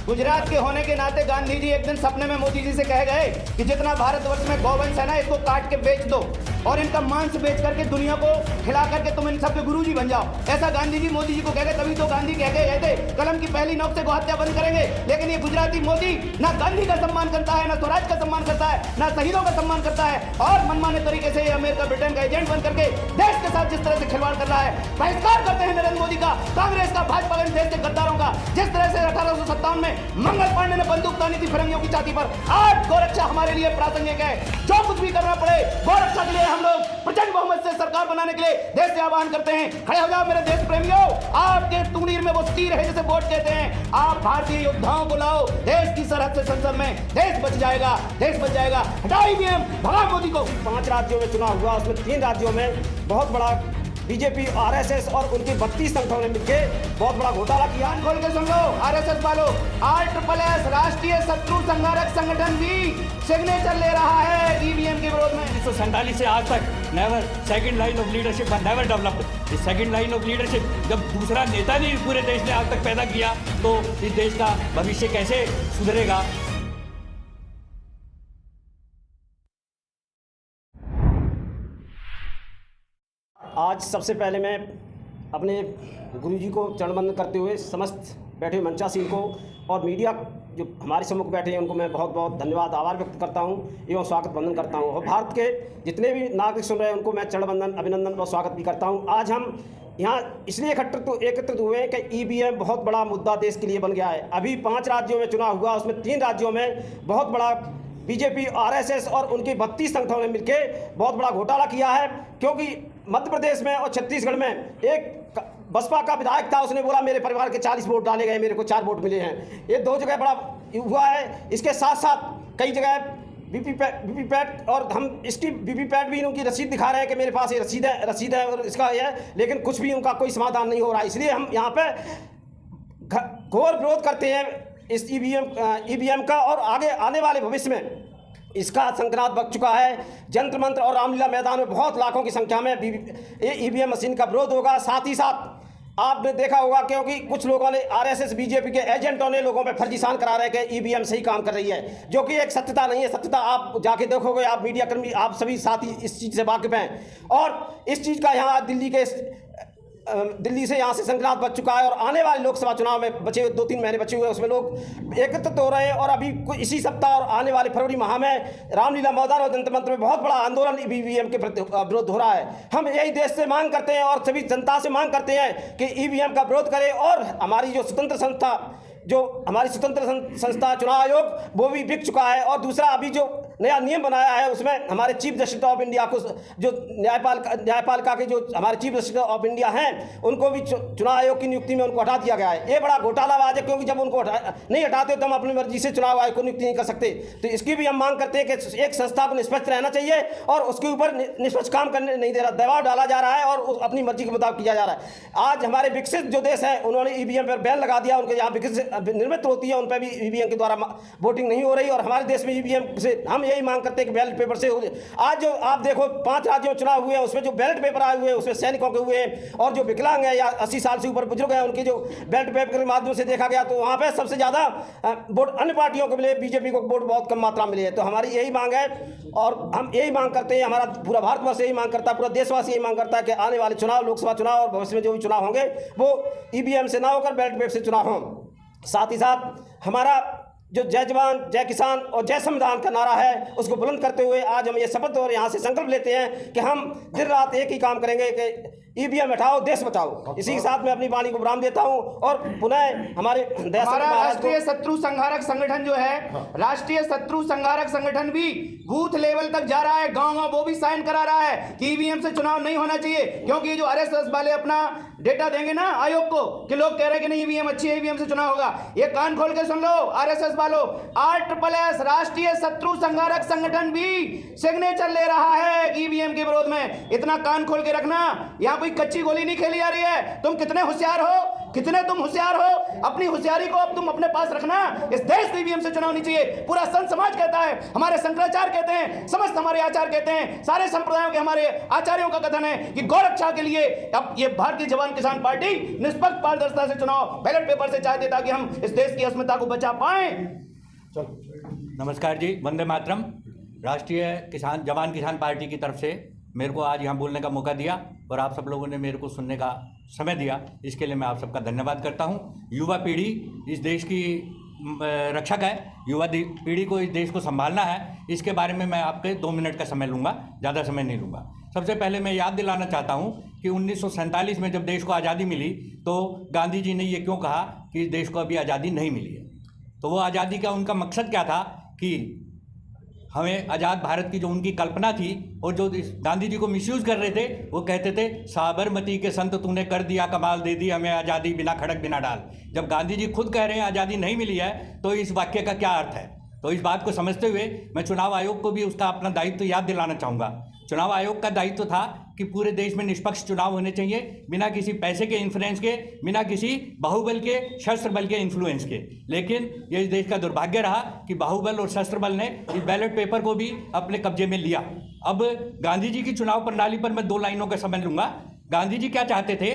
गुजरात के होने के नाते गांधी जी एक दिन सपने में मोदी जी से कह गए कि जितना भारतवर्ष में गौवंश है ना, इसको काट के बेच दो और इनका मांस बेच करके दुनिया को खिला करके तुम इन सबके गुरुजी बन जाओ। ऐसा गांधी जी मोदी जी को कह गए, तभी तो गांधी कह गए थे कलम की पहली नोक से गोहत्या बंद करेंगे। लेकिन ये गुजराती मोदी ना गांधी का सम्मान करता है, ना स्वराज का सम्मान करता है, ना शहीदों का सम्मान करता है और मनमाने तरीके से अमेरिका ब्रिटेन का एजेंट बन करके देश के साथ जिस तरह से खिलवाड़ कर रहा है, बहिष्कार करते हैं नरेंद्र मोदी का, कांग्रेस का, भाजपा के, देश के गद्दारों का। जिस तरह से 1857 में मंगल पांडे ने बंदूक तानी थी फिरंगियों की छाती पर, आज गोरक्षा हमारे लिए प्रासंगिक है। जो कुछ भी करना पड़े गोरक्षा के लिए हम लोग प्रचंड बहुमत से सरकार बनाने के लिए देश से आह्वान करते हैं। खड़े हो जाओ मेरे देश प्रेमियों, आपके तुगनीर में वो तीर है जिसे वोट कहते हैं। आप भारतीय योद्धाओं को लाओ देश की सरहद से संसद में, देश बच जाएगा, देश बच जाएगा। हटाओ ईवीएम, भगाओ मोदी को। 5 राज्यों में चुनाव हुआ, उसमें 3 राज्यों में बहुत बड़ा बीजेपी, आरएसएस और उनके 32 संगठनों ने मिलकर बहुत बड़ा घोटाला किया। खोल के सुन लो आरएसएस वालों, RSS राष्ट्रीय शत्रु संहारक संगठन भी सिग्नेचर ले रहा है ईवीएम के विरोध में। 1947 से आज तक never second line of leadership never developed. इस सेकंड लाइन ऑफ लीडरशिप जब दूसरा नेता नहीं पूरे देश ने आज तक पैदा किया तो इस देश का भविष्य कैसे सुधरेगा। आज सबसे पहले मैं अपने गुरुजी को चरणवंदन करते हुए समस्त बैठे मंचासीन को और मीडिया जो हमारे सम्मुख बैठे हैं उनको मैं बहुत बहुत धन्यवाद, आभार व्यक्त करता हूं एवं स्वागत वंदन करता हूं। और भारत के जितने भी नागरिक सुन रहे हैं उनको मैं चरणवंदन, अभिनंदन और स्वागत भी करता हूं। आज हम यहाँ इसलिए एकत्रित हुए हैं कि ईवीएम बहुत बड़ा मुद्दा देश के लिए बन गया है। अभी 5 राज्यों में चुनाव हुआ, उसमें 3 राज्यों में बहुत बड़ा बीजेपी, आरएसएस और उनके 32 संगठनों ने मिलकर बहुत बड़ा घोटाला किया है। क्योंकि मध्य प्रदेश में और छत्तीसगढ़ में एक बसपा का विधायक था, उसने बोला मेरे परिवार के 40 वोट डाले गए, मेरे को 4 वोट मिले हैं। ये 2 जगह बड़ा हुआ है। इसके साथ साथ कई जगह वीवीपैट और हम इसकी वीवीपैट भी उनकी रसीद दिखा रहे हैं कि मेरे पास ये रसीद है और इसका ये है, लेकिन कुछ भी उनका कोई समाधान नहीं हो रहा है। इसलिए हम यहाँ पे घोर विरोध करते हैं इस ईवीएम का। और आगे आने वाले भविष्य में इसका संक्रांत बच चुका है। जंतर मंत्र और रामलीला मैदान में बहुत लाखों की संख्या में ईवीएम मशीन का विरोध होगा। साथ ही साथ आपने देखा होगा क्योंकि कुछ लोगों ने, आरएसएस बीजेपी के एजेंटों ने लोगों पे फर्जीसान करा रहे हैं कि ईवीएम सही काम कर रही है, जो कि एक सत्यता नहीं है। सत्यता आप जाके देखोगे, आप मीडिया कर्मी, आप सभी साथी इस चीज़ से वाकिफ हैं। और इस चीज़ का यहाँ दिल्ली से यहाँ से संक्रांत बच चुका है और आने वाले लोकसभा चुनाव में बचे 2-3 महीने बचे हुए, उसमें लोग एकत्रित हो रहे हैं। और अभी इसी सप्ताह और आने वाले फरवरी माह में रामलीला मैदान और जंतर मंत्र में बहुत बड़ा आंदोलन ईवीएम के विरोध हो रहा है। हम यही देश से मांग करते हैं और सभी जनता से मांग करते हैं कि ईवीएम का विरोध करें और हमारी जो हमारी स्वतंत्र संस्था चुनाव आयोग वो भी बिक चुका है। और दूसरा, अभी जो नया नियम बनाया है उसमें हमारे चीफ जस्टिस ऑफ इंडिया को, जो न्यायपालिका के जो हमारे चीफ जस्टिस ऑफ इंडिया हैं, उनको भी चुनाव आयोग की नियुक्ति में उनको हटा दिया गया है। ये बड़ा घोटालाबाज है, क्योंकि जब उनको नहीं हटाते तो हम अपनी मर्जी से चुनाव आयोग को नियुक्ति नहीं कर सकते। तो इसकी भी हम मांग करते हैं कि एक संस्था को निष्पक्ष रहना चाहिए और उसके ऊपर निष्पक्ष काम करने नहीं दे रहा, दबाव डाला जा रहा है और अपनी मर्जी के मुताबिक किया जा रहा है। आज हमारे विकसित जो देश हैं उन्होंने ईवीएम पर बैन लगा दिया, उनके यहाँ विकसित निर्मित होती है उन पर भी ईवीएम के द्वारा वोटिंग नहीं हो रही। और हमारे देश में ईवीएम से हम यही मांग करते हैं कि बैलेट पेपर से हो जाए। आज जो आप देखो 5 राज्यों में चुनाव हुए हैं, उसमें जो बैलेट पेपर आए हुए हैं उसमें सैनिकों के हुए हैं और जो विकलांग है या 80 साल से ऊपर बुजुर्ग हैं उनके जो बैलेट पेपर के माध्यम से देखा गया तो वहाँ पे सबसे ज़्यादा वोट अन्य पार्टियों को मिले, बीजेपी को वोट बहुत कम मात्रा मिले है। तो हमारी यही मांग है और हम यही मांग करते हैं, हमारा पूरा भारतवर्ष यही मांग करता है, पूरा देशवासी यही मांग करता है कि आने वाले चुनाव, लोकसभा चुनाव और भविष्य में जो भी चुनाव होंगे वो ईवीएम से ना होकर बैलेट पेपर से चुनाव हों। साथ ही साथ हमारा जो जय जवान, जय किसान और जय संविधान का नारा है उसको बुलंद करते हुए आज हम ये शपथ और यहाँ से संकल्प लेते हैं कि हम दिन रात एक ही काम करेंगे कि ईवीएम हटाओ, देश बचाओ। इसी के साथ मैं अपनी वाणी को विराम देता हूँ और पुनः हमारे राष्ट्रीय शत्रु संहारक संगठन जो है, राष्ट्रीय शत्रु संहारक संगठन भी बूथ लेवल तक जा रहा है, गाँव वो भी साइन करा रहा है कि ईवीएम से चुनाव नहीं होना चाहिए। क्योंकि जो आरएसएस वाले अपना डेटा देंगे ना आयोग को कि लोग कह रहे हैं कि नहीं ईवीएम अच्छी है, ईवीएम से चुनाव होगा, ये कान खोल के सुन लो आरएसएस वालों, RSS राष्ट्रीय शत्रु संहारक संगठन भी सिग्नेचर ले रहा है ईवीएम के विरोध में। इतना कान खोल के रखना, यहाँ कोई कच्ची गोली नहीं खेली जा रही है। तुम कितने होशियार हो, कितने तुम होशियार हो, अपनी होशियारी को अब तुम अपने पास रखना। इस देश को ईवीएम से चुनाव नहीं चाहिए। पूरा संत समाज कहता है, हमारे शंकराचार्य कहते हैं, समस्त हमारे आचार्य कहते हैं, सारे संप्रदायों के हमारे आचार्यों का कथन है कि गौरक्षा के लिए अब ये भारतीय जवान किसान पार्टी निष्पक्ष पारदर्शिता से चुनाव बैलेट पेपर से चाहते ताकि हम इस देश की अस्मिता को बचा पाए। नमस्कार जी, वंदे मातरम। राष्ट्रीय जवान किसान पार्टी की तरफ से मेरे को आज यहाँ बोलने का मौका दिया और आप सब लोगों ने मेरे को सुनने का समय दिया, इसके लिए मैं आप सबका धन्यवाद करता हूँ। युवा पीढ़ी इस देश की रक्षक है, युवा पीढ़ी को इस देश को संभालना है। इसके बारे में मैं आपके 2 मिनट का समय लूँगा, ज़्यादा समय नहीं लूँगा। सबसे पहले मैं याद दिलाना चाहता हूँ कि 1947 में जब देश को आज़ादी मिली तो गांधी जी ने ये क्यों कहा कि इस देश को अभी आज़ादी नहीं मिली है। तो वो आज़ादी का उनका मकसद क्या था कि हमें आज़ाद भारत की जो उनकी कल्पना थी और जो गांधी जी को मिसयूज़ कर रहे थे, वो कहते थे साबरमती के संत तूने कर दिया कमाल, दे दी हमें आज़ादी बिना खड़क बिना डाल। जब गांधी जी खुद कह रहे हैं आज़ादी नहीं मिली है तो इस वाक्य का क्या अर्थ है। तो इस बात को समझते हुए मैं चुनाव आयोग को भी उसका अपना दायित्व याद दिलाना चाहूँगा। चुनाव आयोग का दायित्व था कि पूरे देश में निष्पक्ष चुनाव होने चाहिए, बिना किसी पैसे के इन्फ्लुएंस के, बिना किसी बाहुबल के शस्त्र बल के इन्फ्लुएंस के। लेकिन ये इस देश का दुर्भाग्य रहा कि बाहुबल और शस्त्र बल ने इस बैलेट पेपर को भी अपने कब्जे में लिया। अब गांधी जी की चुनाव प्रणाली पर मैं 2 लाइनों का समझ लूँगा। गांधी जी क्या चाहते थे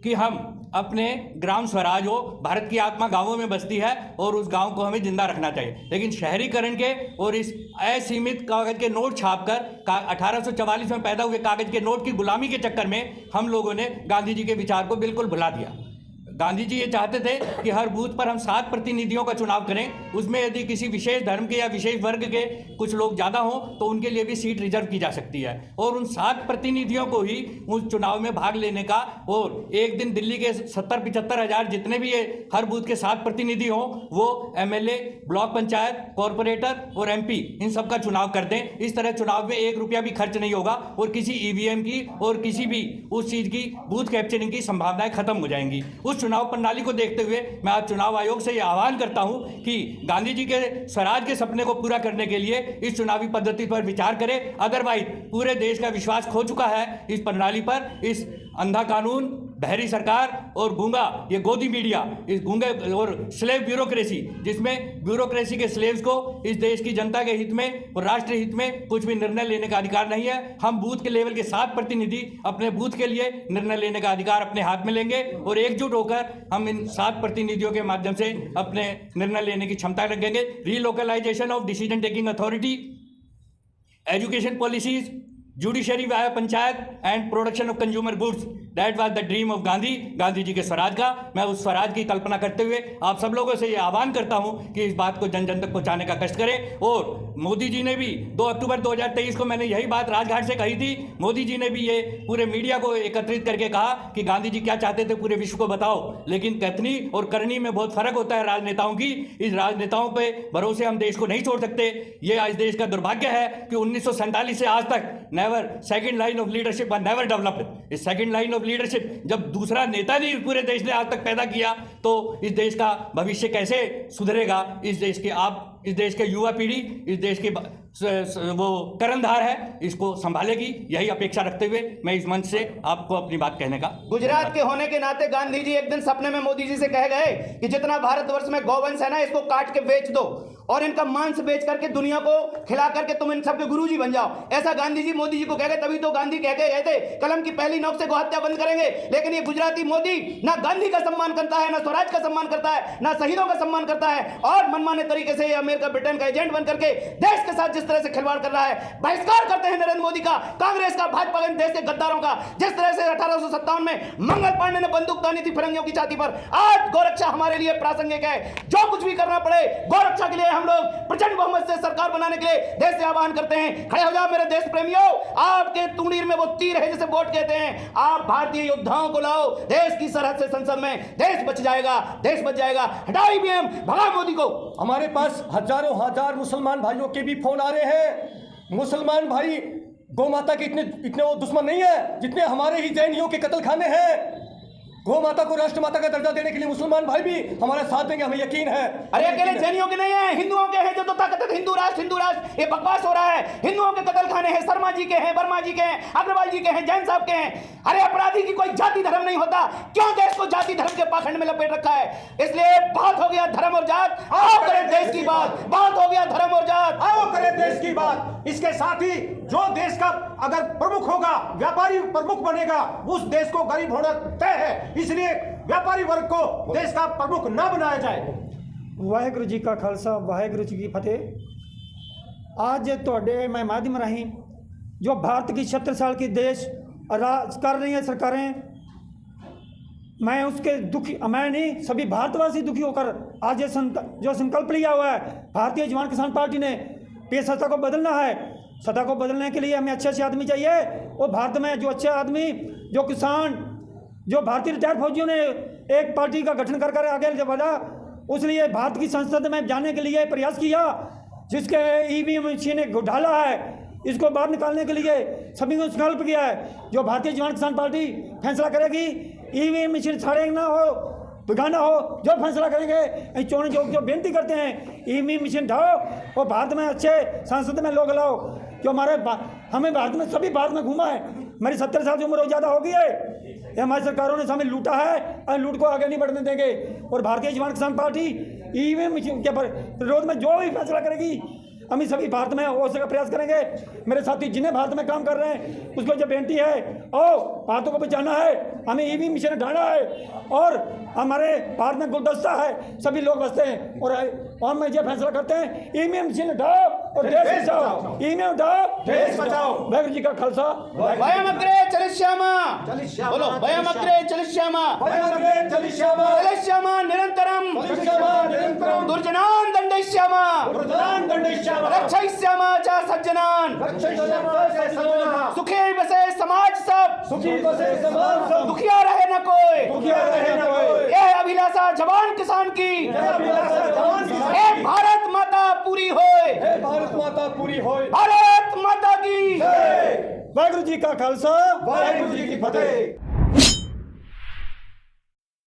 कि हम अपने ग्राम स्वराज हो, भारत की आत्मा गांवों में बसती है और उस गांव को हमें जिंदा रखना चाहिए। लेकिन शहरीकरण के और इस असीमित कागज के नोट छापकर 1844 में पैदा हुए कागज के नोट की गुलामी के चक्कर में हम लोगों ने गांधी जी के विचार को बिल्कुल भुला दिया। गांधी जी ये चाहते थे कि हर बूथ पर हम 7 प्रतिनिधियों का चुनाव करें, उसमें यदि किसी विशेष धर्म के या विशेष वर्ग के कुछ लोग ज़्यादा हों तो उनके लिए भी सीट रिजर्व की जा सकती है और उन 7 प्रतिनिधियों को ही उस चुनाव में भाग लेने का, और एक दिन दिल्ली के 70-75 हज़ार जितने भी ये हर बूथ के 7 प्रतिनिधि हों वो MLA, ब्लॉक पंचायत, कॉरपोरेटर और MP इन सब का चुनाव कर दें। इस तरह चुनाव में 1 रुपया भी खर्च नहीं होगा और किसी EVM की और किसी भी उस चीज़ की बूथ कैप्चरिंग की संभावनाएं खत्म हो जाएंगी। उस चुनाव प्रणाली को देखते हुए मैं आज चुनाव आयोग से यह आह्वान करता हूं कि गांधी जी के स्वराज के सपने को पूरा करने के लिए इस चुनावी पद्धति पर विचार करें। अदरवाइज पूरे देश का विश्वास खो चुका है इस प्रणाली पर। इस अंधा कानून, बहरी सरकार और गूंगा ये गोदी मीडिया, इस गूंगे और स्लेव ब्यूरोक्रेसी, जिसमें ब्यूरोक्रेसी के स्लेव्स को इस देश की जनता के हित में और राष्ट्र हित में कुछ भी निर्णय लेने का अधिकार नहीं है। हम बूथ के लेवल के 7 प्रतिनिधि अपने बूथ के लिए निर्णय लेने का अधिकार अपने हाथ में लेंगे और एकजुट होकर हम इन 7 प्रतिनिधियों के माध्यम से अपने निर्णय लेने की क्षमता रखेंगे। Relocalization of decision taking authority, education policies, judiciary via panchayat and production of consumer goods, that was the dream of Gandhi. Gandhi ji के स्वराज का मैं उस स्वराज की कल्पना करते हुए आप सब लोगों से ये आह्वान करता हूं कि इस बात को जन जन तक पहुंचाने का कष्ट करें। और मोदी जी ने भी 2 अक्टूबर 2023 को मैंने यही बात राजघाट से कही थी। मोदी जी ने भी ये पूरे मीडिया को एकत्रित करके कहा कि गांधी जी क्या चाहते थे पूरे विश्व को बताओ। लेकिन कथनी और करनी में बहुत फर्क होता है राजनेताओं की। इस राजनेताओं पे भरोसे हम देश को नहीं छोड़ सकते। ये आज देश का दुर्भाग्य है कि 1947 से आज तक second line of leadership never developed. इस सेकंड लाइन ऑफ लीडरशिप जब दूसरा नेता नहीं पूरे देश ने आज तक पैदा किया तो इस देश का भविष्य कैसे सुधरेगा। इस देश के युवा पीढ़ी, इस देश के वो कर्णधार है, इसको संभालेगी। यही अपेक्षा रखते हुए मैं इस मंच से आपको अपनी बात कहने का। गुजरात के होने के नाते गांधी जी एक दिन सपने में मोदी जी से कह गए कि जितना भारतवर्ष में गौवंश है ना, इसको काट के बेच दो और इनका मांस बेच करके दुनिया को खिला करके तुम इन सबके गुरुजी बन जाओ। ऐसा गांधी जी मोदी जी को कह गए। तभी तो गांधी कह के गए थे कलम की पहली नोक से गोहत्या बंद करेंगे। लेकिन ये गुजराती मोदी ना गांधी का सम्मान करता है, ना स्वराज का सम्मान करता है, ना शहीदों का सम्मान करता है और मनमाने तरीके से अमेरिका ब्रिटेन का एजेंट बन करके देश के साथ जिस तरह से खिलवाड़ कर रहा है। बहिष्कार करते हैं नरेंद्र मोदी का, कांग्रेस का, भाजपा का, देश के गद्दारों का। जिस तरह से 1857 में मंगल पांडे ने बंदूक तानी थी फिरंगियों की छाती पर, आज गोरक्षा हमारे लिए प्रासंगिक है। जो कुछ भी करना पड़े गोरक्षा के लिए हम लोग प्रचंड बहुमत से सरकार बनाने के लिए देश से आह्वान करते हैं। खड़े हो जाओ मेरे देश प्रेमियों, आपके तुंडीर में वो तीर है जिसे वोट कहते हैं। आप भारतीय योद्धाओं को लाओ देश की सरहद से संसद में, देश बच जाएगा, देश बच जाएगा। हटाओ ईवीएम, भगाओ मोदी को। हमारे पास हजारों हजार मुसलमान भाइयों के भी फोन आ रहे हैं। मुसलमान भाई गौ माता के इतने वो दुश्मन नहीं है जितने हमारे ही जैनियों के कत्ल खाने हैं। गौ माता को राष्ट्र माता का दर्जा देने के लिए मुसलमान भाई भी हमारे साथ देंगे, हमें यकीन है। अरे अकेले जैनियों के नहीं है, हिंदुओं के हैं जो तो ताकत हिंदू राष्ट्र ये बकवास हो रहा है। हिंदुओं के कत्ल खाने हैं, शर्मा जी के हैं, वर्मा जी के हैं, अग्रवाल जी के हैं, जैन साहब के हैं। अरे अपराधी की कोई जाति धर्म नहीं होता, क्यों देश को जाति धर्म के पाखंड में लपेट रखा है? इसलिए बात हो गया धर्म और जात, आओ करें देश की बात। बात हो गया धर्म और जात, आओ करें देश की बात। इसके साथ ही जो देश का अगर प्रमुख होगा, व्यापारी प्रमुख बनेगा, उस देश को गरीब होना तय है। इसलिए व्यापारी वर्ग को देश का प्रमुख ना बनाया जाए। वाहेगुरु जी का खालसा, वाहेगुरु जी की फतेह। आज ਤੁਹਾਡੇ मैं माध्यम राही जो भारत की 76 साल की देश राज कर रही है सरकारें, मैं उसके दुखी, मैं नहीं सभी भारतवासी दुखी होकर आज ये जो संकल्प लिया हुआ है भारतीय जवान किसान पार्टी ने कि सत्ता को बदलना है। सत्ता को बदलने के लिए हमें अच्छे आदमी चाहिए, और भारत में जो अच्छे आदमी, जो किसान, जो भारतीय रिटायर्ड फौजियों ने एक पार्टी का गठन कर आगे बढ़ा, उसलिए भारत की संसद में जाने के लिए प्रयास किया, जिसके ईवीएम मशीन ने डाला है, इसको बाहर निकालने के लिए सभी को संकल्प किया है। जो भारतीय जवान किसान पार्टी फैसला करेगी, ईवीएम मशीन साड़े ना हो, बिगाना हो, जो फैसला करेंगे, चोने जो बेनती करते हैं ईवीएम मशीन ढाओ और भारत में अच्छे संसद में लोग लाओ। जो हमें भारत में सभी भारत में घूमा है, मेरी 70 साल की उम्र और ज़्यादा हो गई है। ये हमारी सरकारों ने हमें लूटा है और लूट को आगे नहीं बढ़ने देंगे। और भारतीय जवान किसान पार्टी ईवीएम मशीन के विरोध में जो भी फैसला करेगी, हम ही सभी भारत में हो सके प्रयास करेंगे। मेरे साथी जिन्हें भारत में काम कर रहे हैं, उसको जो बेनती है, ओ भारत को बचाना है, हमें ईवीएम मशीन ढाना है, और हमारे भारत में गुलदस्ता है, सभी लोग बसते हैं, और हम ये फैसला करते हैं ईवीएम मशीन ढाओ और देश बचाओ। ईवीएम ढाओ, देश बचाओ। वाहेगुरु जी का खालसा, वयमग्रे चलिष्यामा, बोलो वयमग्रे चलिष्यामा, चलिष्यामा निरंतरम, दुर्जनान् दंडयिष्यामा, रक्षयिष्यामा च सज्जनान्, सुखी बसे समाज सब, दुखिया रहे न कोई। यह अभिलाषा जवान किसान की, एक भारत माता पूरी होए, भारत माता पूरी होए, भारत माता की। वाहेगुरु जी का खालसा, वाहेगुरु जी की फतेह।